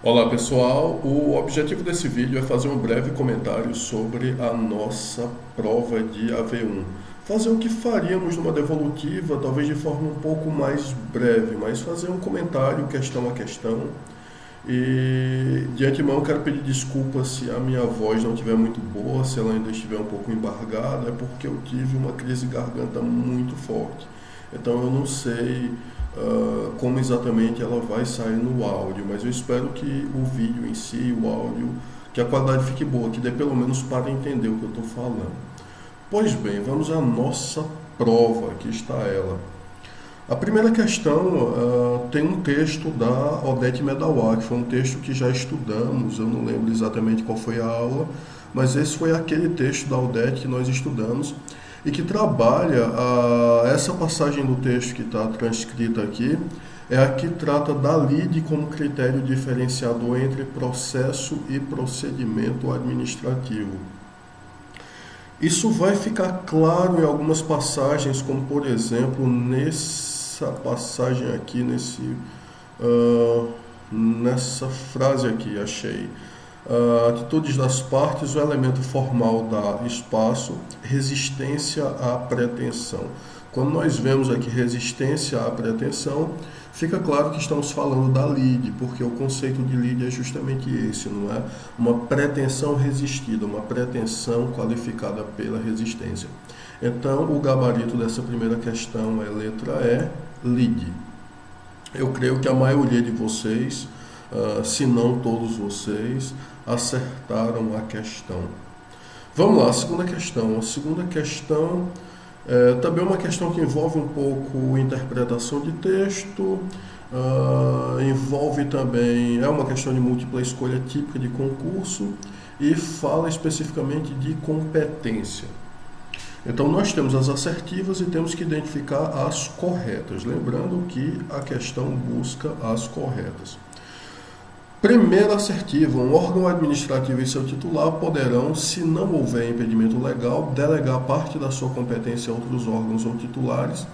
Olá pessoal, o objetivo desse vídeo é fazer um breve comentário sobre a nossa prova de AV1. Fazer o que faríamos numa devolutiva, talvez de forma um pouco mais breve, mas fazer um comentário questão a questão. E de antemão quero pedir desculpas se a minha voz não estiver muito boa, se ela ainda estiver um pouco embargada, é porque eu tive uma crise de garganta muito forte. Então eu não sei como exatamente ela vai sair no áudio, mas eu espero que o vídeo em si, o áudio, que a qualidade fique boa, que dê pelo menos para entender o que eu estou falando. Pois bem, vamos à nossa prova, aqui está ela. A primeira questão tem um texto da Odete Medawa, que foi um texto que já estudamos, eu não lembro exatamente qual foi a aula, mas esse foi aquele texto da Odete que nós estudamos e que trabalha essa passagem do texto que está transcrita aqui, é a que trata da lide como critério diferenciador entre processo e procedimento administrativo. Isso vai ficar claro em algumas passagens, como por exemplo nessa passagem aqui, nessa frase aqui, achei. Atitudes das partes, o elemento formal dá espaço, resistência à pretensão. Quando nós vemos aqui resistência à pretensão, fica claro que estamos falando da lide, porque o conceito de lide é justamente esse, não é? Uma pretensão resistida, uma pretensão qualificada pela resistência. Então, o gabarito dessa primeira questão é letra E, lide. Eu creio que a maioria de vocês, se não todos vocês, acertaram a questão. Vamos lá, a segunda questão. A segunda questão também é uma questão que envolve um pouco interpretação de texto, envolve também, é uma questão de múltipla escolha típica de concurso e fala especificamente de competência. Então nós temos as assertivas e temos que identificar as corretas, lembrando que a questão busca as corretas. Primeira assertiva, um órgão administrativo e seu titular poderão, se não houver impedimento legal, delegar parte da sua competência a outros órgãos ou titulares,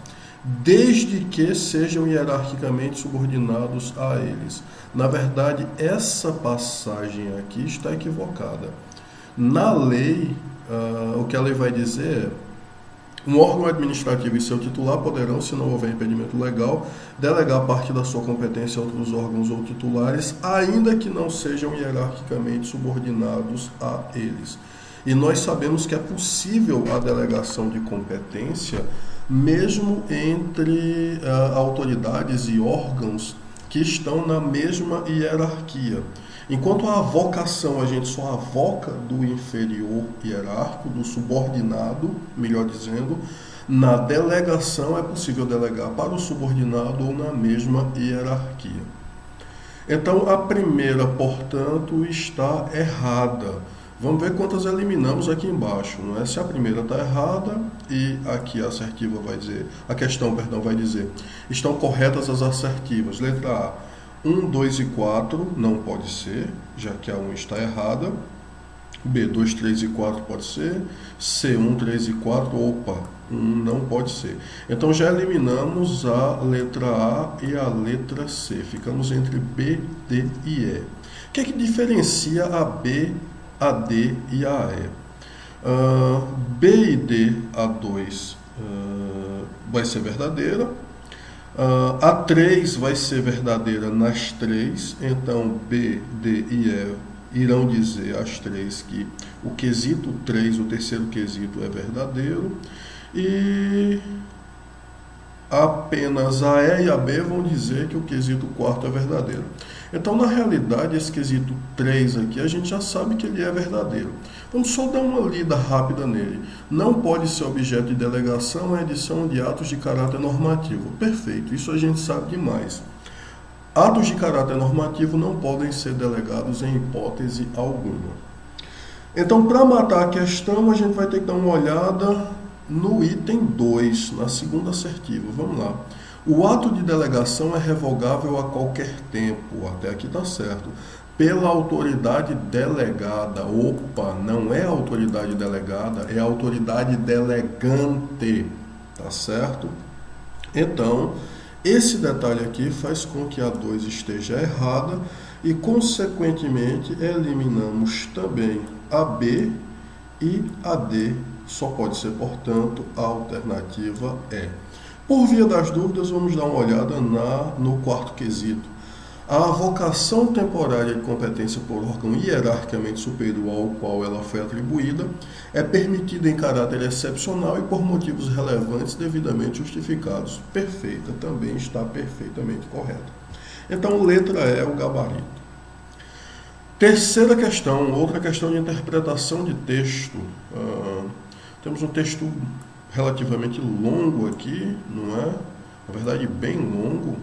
desde que sejam hierarquicamente subordinados a eles. Na verdade, essa passagem aqui está equivocada. Na lei, o que a lei vai dizer é: um órgão administrativo e seu titular poderão, se não houver impedimento legal, delegar parte da sua competência a outros órgãos ou titulares, ainda que não sejam hierarquicamente subordinados a eles. E nós sabemos que é possível a delegação de competência mesmo entre autoridades e órgãos que estão na mesma hierarquia. Enquanto a avocação, a gente só avoca do inferior hierárquico, do subordinado, melhor dizendo, na delegação é possível delegar para o subordinado ou na mesma hierarquia. Então, a primeira, portanto, está errada. Vamos ver quantas eliminamos aqui embaixo, não é? Se a primeira está errada e aqui a assertiva vai dizer, a questão, perdão, vai dizer, estão corretas as assertivas. Letra A. 1, 2 e 4 não pode ser, já que a 1 está errada. B, 2, 3 e 4 pode ser. C, 1, 3 e 4, opa, 1 não pode ser. Então já eliminamos a letra A e a letra C. Ficamos entre B, D e E. O que é que diferencia a B, a D e a E? B e D, a 2 vai ser verdadeira. A 3 vai ser verdadeira nas três, então B, D e E irão dizer as três que o quesito 3, o terceiro quesito, é verdadeiro, e apenas a E e a B vão dizer que o quesito 4 é verdadeiro. Então, na realidade, esse quesito 3 aqui, a gente já sabe que ele é verdadeiro. Vamos só dar uma lida rápida nele. Não pode ser objeto de delegação a edição de atos de caráter normativo. Perfeito, isso a gente sabe demais. Atos de caráter normativo não podem ser delegados em hipótese alguma. Então, para matar a questão, a gente vai ter que dar uma olhada no item 2, na segunda assertiva. Vamos lá. O ato de delegação é revogável a qualquer tempo, até aqui está certo, pela autoridade delegada. Opa, não é autoridade delegada, é autoridade delegante, tá certo? Então, Esse detalhe aqui faz com que a 2 esteja errada e, consequentemente, eliminamos também a B e a D. Só pode ser, portanto, a alternativa E. Por via das dúvidas, vamos dar uma olhada no quarto quesito. A avocação temporária de competência por órgão hierarquicamente superior ao qual ela foi atribuída é permitida em caráter excepcional e por motivos relevantes devidamente justificados. Perfeita, também está perfeitamente correta. Então, letra E é o gabarito. Terceira questão, outra questão de interpretação de texto. Temos um texto relativamente longo aqui, não é? Na verdade, bem longo.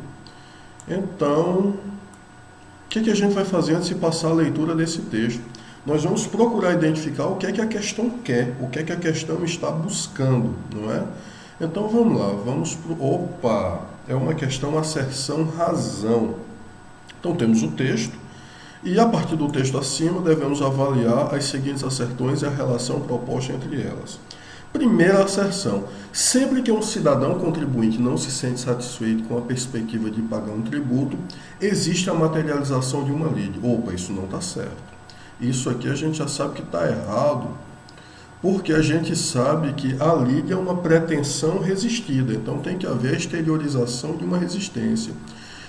Então, o que a gente vai fazer antes de passar a leitura desse texto? Nós vamos procurar identificar o que é que a questão quer, o que é que a questão está buscando, não é? Então, vamos lá, Opa! É uma questão asserção-razão. Então, temos o texto, e a partir do texto acima, devemos avaliar as seguintes asserções e a relação proposta entre elas. Primeira asserção: sempre que um cidadão contribuinte não se sente satisfeito com a perspectiva de pagar um tributo, existe a materialização de uma lide. Opa, isso não está certo. Isso aqui a gente já sabe que está errado, porque a gente sabe que a lide é uma pretensão resistida, então tem que haver a exteriorização de uma resistência.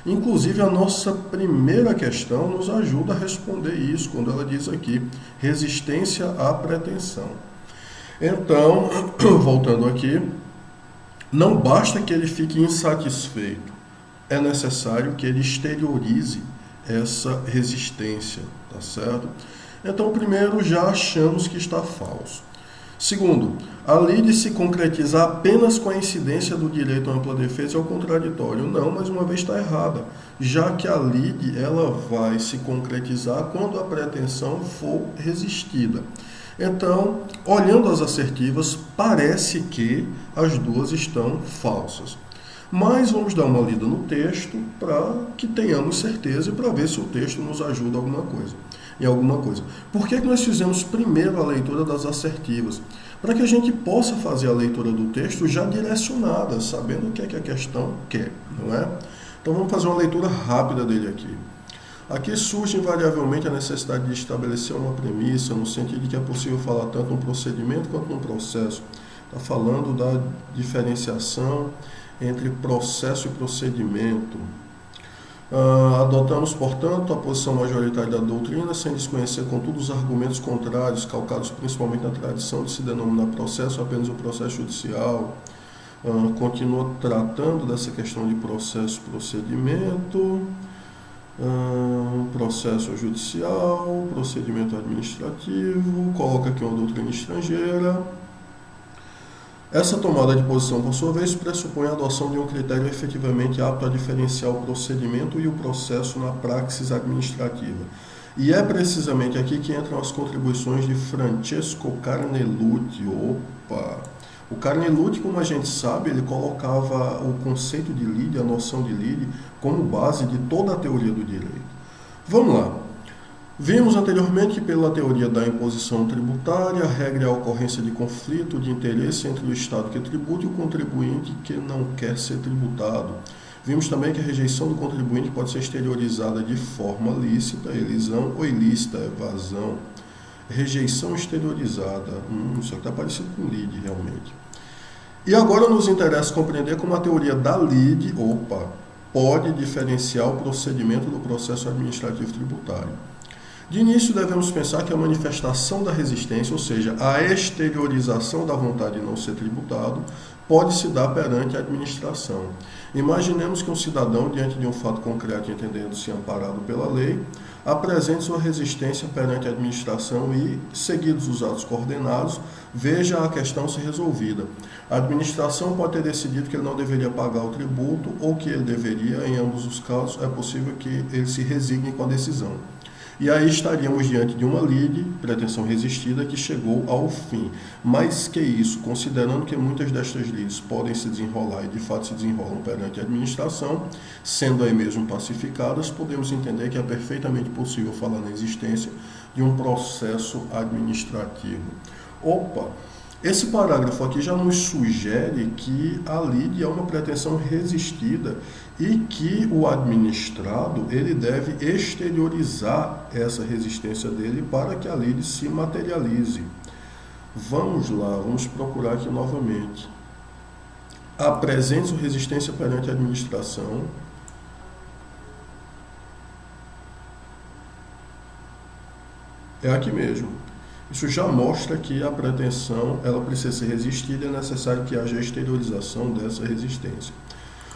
Inclusive, a nossa primeira questão nos ajuda a responder isso, quando ela diz aqui, resistência à pretensão. Então, voltando aqui, não basta que ele fique insatisfeito, é necessário que ele exteriorize essa resistência, tá certo? Então, primeiro, já achamos que está falso. Segundo, a lide se concretiza apenas com a incidência do direito à ampla defesa e ao contraditório. Não, mais uma vez está errada, já que a lide ela vai se concretizar quando a pretensão for resistida. Então, olhando as assertivas, parece que as duas estão falsas. Mas vamos dar uma lida no texto para que tenhamos certeza e para ver se o texto nos ajuda em alguma coisa. Por que nós fizemos primeiro a leitura das assertivas? Para que a gente possa fazer a leitura do texto já direcionada, sabendo o que é que a questão quer, não é? Então vamos fazer uma leitura rápida dele aqui. Aqui surge invariavelmente a necessidade de estabelecer uma premissa, no sentido de que é possível falar tanto num procedimento quanto num processo. Está falando da diferenciação entre processo e procedimento. Adotamos, portanto, a posição majoritária da doutrina, sem desconhecer, contudo, os argumentos contrários, calcados principalmente na tradição de se denominar processo apenas o processo judicial. Continua tratando dessa questão de processo-procedimento. Processo judicial, procedimento administrativo, coloca aqui uma doutrina estrangeira. Essa tomada de posição, por sua vez, pressupõe a adoção de um critério efetivamente apto a diferenciar o procedimento e o processo na praxis administrativa. E é precisamente aqui que entram as contribuições de Francesco Carnelutti. O Carnelutti, como a gente sabe, ele colocava o conceito de lide, a noção de lide, como base de toda a teoria do direito. Vamos lá. Vimos anteriormente que pela teoria da imposição tributária, a regra é a ocorrência de conflito de interesse entre o Estado que tributa e o contribuinte que não quer ser tributado. Vimos também que a rejeição do contribuinte pode ser exteriorizada de forma lícita, elisão, ou ilícita, evasão. Rejeição exteriorizada. Isso aqui está parecido com lide, realmente. E agora nos interessa compreender como a teoria da lide, pode diferenciar o procedimento do processo administrativo tributário. De início, devemos pensar que a manifestação da resistência, ou seja, a exteriorização da vontade de não ser tributado, pode se dar perante a administração. Imaginemos que um cidadão, diante de um fato concreto, entendendo-se amparado pela lei, apresente sua resistência perante a administração e, seguidos os atos coordenados, veja a questão ser resolvida. A administração pode ter decidido que ele não deveria pagar o tributo ou que ele deveria, em ambos os casos, é possível que ele se resigne com a decisão. E aí estaríamos diante de uma lide, pretensão resistida, que chegou ao fim. Mais que isso, considerando que muitas destas lides podem se desenrolar e de fato se desenrolam perante a administração, sendo aí mesmo pacificadas, podemos entender que é perfeitamente possível falar na existência de um processo administrativo. Esse parágrafo aqui já nos sugere que a lide é uma pretensão resistida e que o administrado ele deve exteriorizar essa resistência dele para que a lide se materialize. Vamos lá, vamos procurar aqui novamente. Apresente sua resistência perante a administração. É aqui mesmo. Isso já mostra que a pretensão ela precisa ser resistida e é necessário que haja a exteriorização dessa resistência.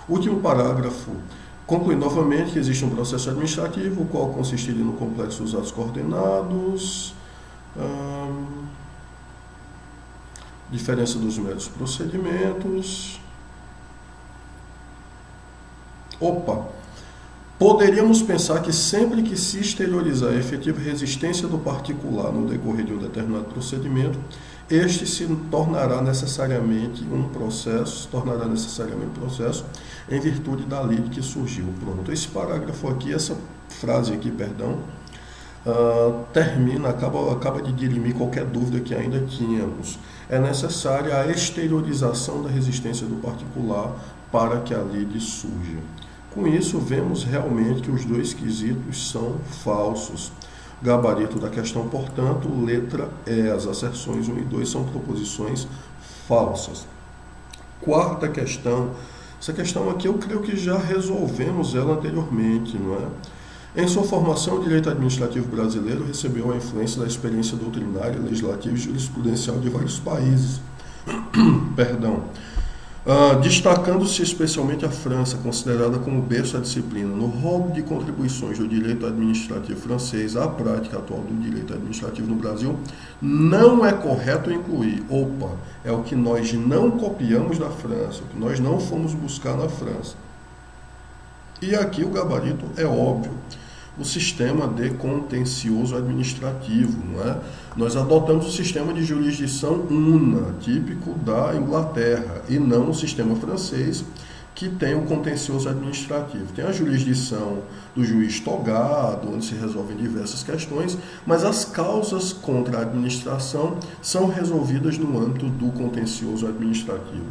Último parágrafo. Conclui novamente que existe um processo administrativo, o qual consistiria no complexo dos atos coordenados, diferença dos métodos procedimentos. Poderíamos pensar que sempre que se exteriorizar a efetiva resistência do particular no decorrer de um determinado procedimento, este se tornará necessariamente um processo em virtude da lide que surgiu. Pronto, esse parágrafo aqui, essa frase aqui, termina, acaba de dirimir qualquer dúvida que ainda tínhamos. É necessária a exteriorização da resistência do particular para que a lide surja. Com isso, vemos realmente que os dois quesitos são falsos. Gabarito da questão, portanto, letra E. As asserções 1 e 2 são proposições falsas. Quarta questão. Essa questão aqui eu creio que já resolvemos ela anteriormente, não é? Em sua formação, o direito administrativo brasileiro recebeu a influência da experiência doutrinária, legislativa e jurisprudencial de vários países. Destacando-se especialmente a França, considerada como berço da disciplina. No rol de contribuições do direito administrativo francês à prática atual do direito administrativo no Brasil, não é correto incluir, é o que nós não copiamos da França, o que nós não fomos buscar na França. E aqui o gabarito é óbvio. O sistema de contencioso administrativo, não é? Nós adotamos o sistema de jurisdição una, típico da Inglaterra, e não o sistema francês, que tem o contencioso administrativo. Tem a jurisdição do juiz togado, onde se resolvem diversas questões, mas as causas contra a administração são resolvidas no âmbito do contencioso administrativo.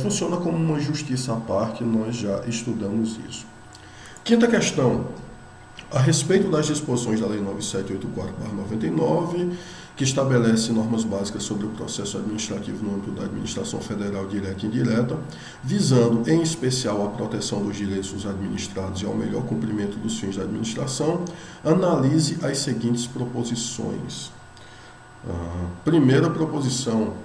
Funciona como uma justiça à parte, nós já estudamos isso. Quinta questão. A respeito das disposições da Lei 9784/99, que estabelece normas básicas sobre o processo administrativo no âmbito da administração federal direta e indireta, visando em especial a proteção dos direitos dos administrados e ao melhor cumprimento dos fins da administração, analise as seguintes proposições. Primeira proposição.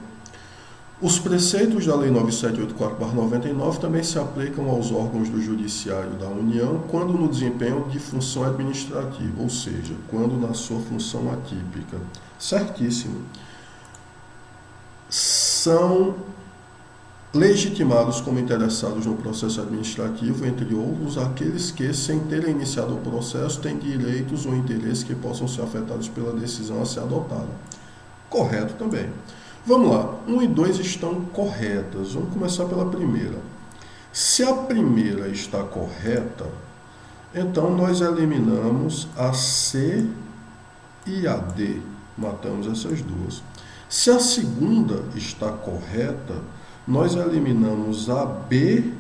Os preceitos da Lei 9784/99 também se aplicam aos órgãos do Judiciário da União quando no desempenho de função administrativa, ou seja, quando na sua função atípica. Certíssimo. São legitimados como interessados no processo administrativo, entre outros, aqueles que, sem terem iniciado o processo, têm direitos ou interesses que possam ser afetados pela decisão a ser adotada. Correto também. Vamos lá, 1 e 2 estão corretas. Vamos começar pela primeira. Se a primeira está correta, então nós eliminamos a C e a D. Matamos essas duas. Se a segunda está correta, nós eliminamos a B.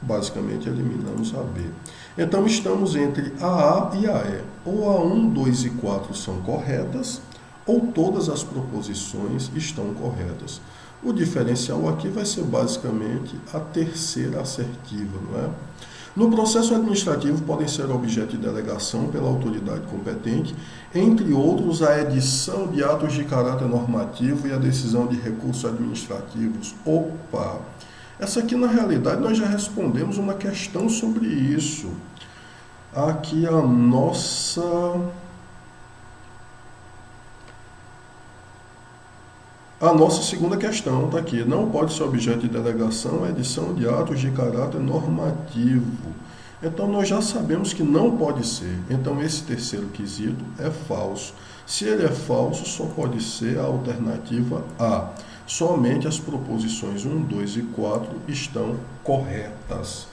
Basicamente, eliminamos a B. Então, estamos entre a e a E. Ou a 1, 2 e 4 são corretas, ou todas as proposições estão corretas. O diferencial aqui vai ser basicamente a terceira assertiva, não é? No processo administrativo podem ser objeto de delegação pela autoridade competente, entre outros a edição de atos de caráter normativo e a decisão de recursos administrativos. Essa aqui na realidade nós já respondemos uma questão sobre isso. Aqui a nossa segunda questão está aqui. Não pode ser objeto de delegação a edição de atos de caráter normativo. Então, nós já sabemos que não pode ser. Então, esse terceiro quesito é falso. Se ele é falso, só pode ser a alternativa A. Somente as proposições 1, 2 e 4 estão corretas.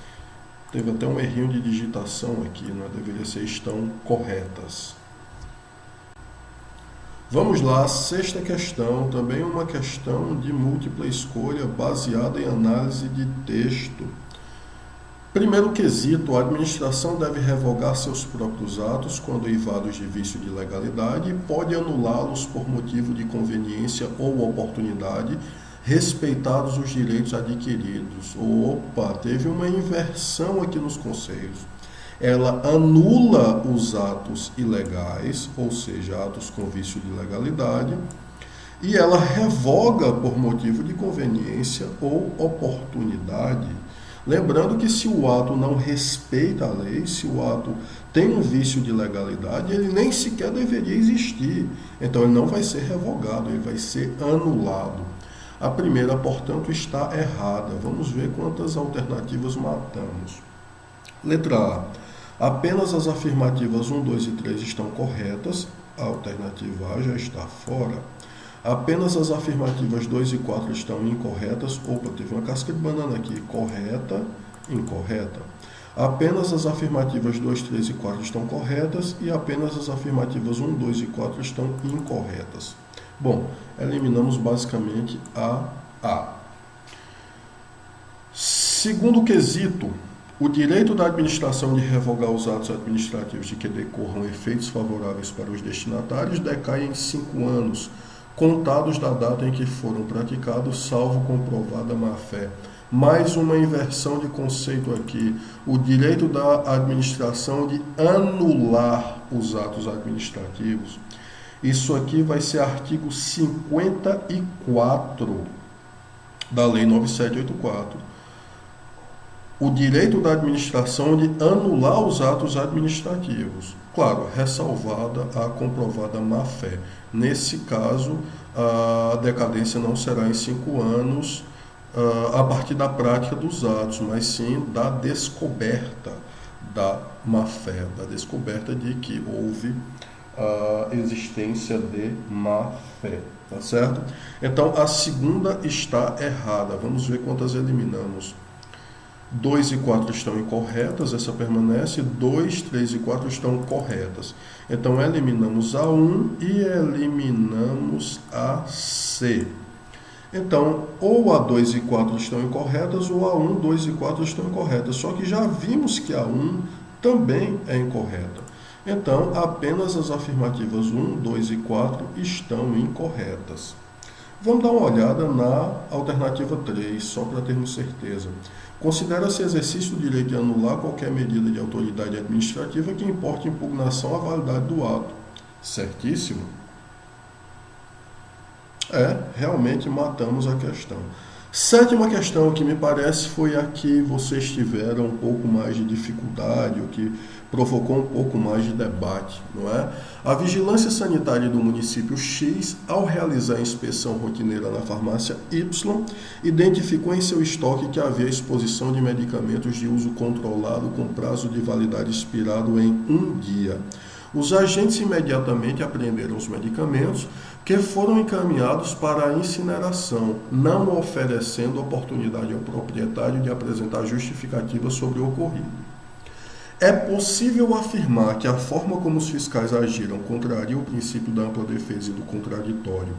Teve até um errinho de digitação aqui, não deveria ser estão corretas. Vamos lá, sexta questão, também uma questão de múltipla escolha baseada em análise de texto. Primeiro quesito, a administração deve revogar seus próprios atos quando eivados de vício de legalidade e pode anulá-los por motivo de conveniência ou oportunidade, respeitados os direitos adquiridos. Opa, teve uma inversão aqui nos conceitos. Ela anula os atos ilegais, ou seja, atos com vício de legalidade, e ela revoga por motivo de conveniência ou oportunidade. Lembrando que se o ato não respeita a lei, se o ato tem um vício de legalidade, ele nem sequer deveria existir. Então ele não vai ser revogado, ele vai ser anulado. A primeira, portanto, está errada. Vamos ver quantas alternativas matamos. Letra A. Apenas as afirmativas 1, 2 e 3 estão corretas. A alternativa A já está fora. Apenas as afirmativas 2 e 4 estão incorretas. Opa, teve uma casca de banana aqui. Correta, incorreta. Apenas as afirmativas 2, 3 e 4 estão corretas. E apenas as afirmativas 1, 2 e 4 estão incorretas. Bom, eliminamos basicamente A. Segundo quesito. O direito da administração de revogar os atos administrativos de que decorram efeitos favoráveis para os destinatários decai em 5 anos, contados da data em que foram praticados, salvo comprovada má-fé. Mais uma inversão de conceito aqui. O direito da administração de anular os atos administrativos. Isso aqui vai ser artigo 54 da Lei 9784. O direito da administração de anular os atos administrativos. Claro, ressalvada a comprovada má-fé. Nesse caso, a decadência não será em 5 anos a partir da prática dos atos, mas sim da descoberta da má-fé, da descoberta de que houve a existência de má-fé. Tá certo? Então, a segunda está errada. Vamos ver quantas eliminamos. 2 e 4 estão incorretas, essa permanece. 2, 3 e 4 estão corretas. Então, eliminamos a 1 e eliminamos a C. Então, ou a 2 e 4 estão incorretas, ou a 1, 2 e 4 estão incorretas. Só que já vimos que a 1 também é incorreta. Então, apenas as afirmativas 1, 2 e 4 estão incorretas. Vamos dar uma olhada na alternativa 3, só para termos certeza. Considera-se exercício do direito de anular qualquer medida de autoridade administrativa que importe impugnação à validade do ato. Certíssimo? Realmente matamos a questão. Sétima questão, que me parece foi a que vocês tiveram um pouco mais de dificuldade, o que provocou um pouco mais de debate, não é? A vigilância sanitária do município X, ao realizar a inspeção rotineira na farmácia Y, identificou em seu estoque que havia exposição de medicamentos de uso controlado com prazo de validade expirado em 1 dia. Os agentes imediatamente apreenderam os medicamentos, que foram encaminhados para a incineração, não oferecendo oportunidade ao proprietário de apresentar justificativa sobre o ocorrido. É possível afirmar que a forma como os fiscais agiram contraria o princípio da ampla defesa e do contraditório,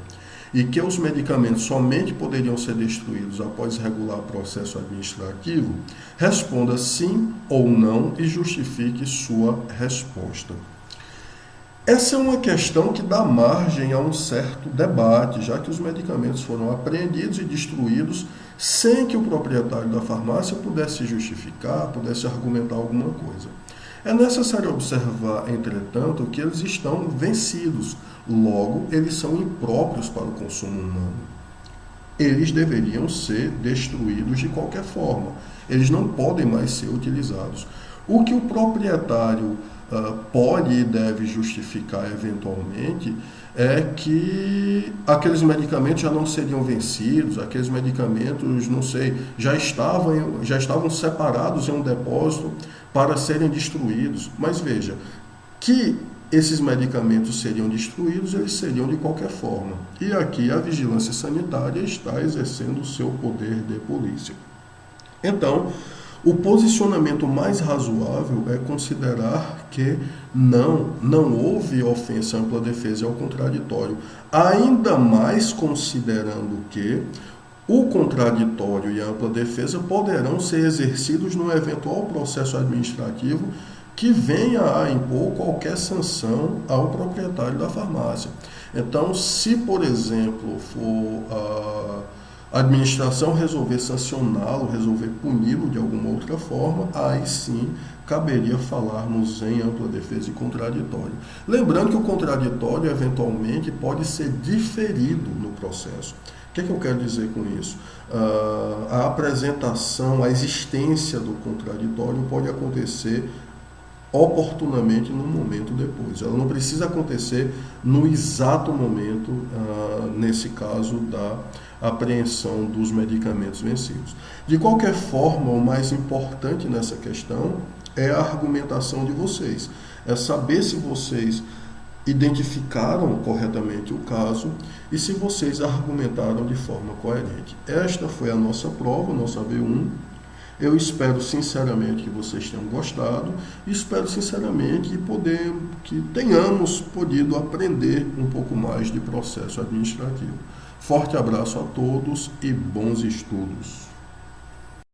e que os medicamentos somente poderiam ser destruídos após regular processo administrativo? Responda sim ou não e justifique sua resposta. Essa é uma questão que dá margem a um certo debate, já que os medicamentos foram apreendidos e destruídos sem que o proprietário da farmácia pudesse justificar, pudesse argumentar alguma coisa. É necessário observar, entretanto, que eles estão vencidos, logo, eles são impróprios para o consumo humano. Eles deveriam ser destruídos de qualquer forma, eles não podem mais ser utilizados. O que o proprietário pode e deve justificar eventualmente é que aqueles medicamentos já não seriam vencidos, aqueles medicamentos, não sei, já estavam separados em um depósito para serem destruídos. Mas veja, que esses medicamentos seriam destruídos, eles seriam de qualquer forma. E aqui a vigilância sanitária está exercendo o seu poder de polícia. Então, O posicionamento mais razoável é considerar que não houve ofensa à ampla defesa e ao contraditório, ainda mais considerando que o contraditório e a ampla defesa poderão ser exercidos no eventual processo administrativo que venha a impor qualquer sanção ao proprietário da farmácia. Então, se, por exemplo, for a administração resolver sancioná-lo, resolver puni-lo de alguma outra forma, aí sim caberia falarmos em ampla defesa e contraditório. Lembrando que o contraditório, eventualmente, pode ser diferido no processo. O que eu quero dizer com isso? A apresentação, a existência do contraditório pode acontecer oportunamente no momento depois. Ela não precisa acontecer no exato momento, nesse caso da apreensão dos medicamentos vencidos. De qualquer forma, o mais importante nessa questão é a argumentação de vocês. É saber se vocês identificaram corretamente o caso e se vocês argumentaram de forma coerente. Esta foi a nossa prova, nossa V1. Eu espero sinceramente que vocês tenham gostado e espero sinceramente que tenhamos podido aprender um pouco mais de processo administrativo. Forte abraço a todos e bons estudos.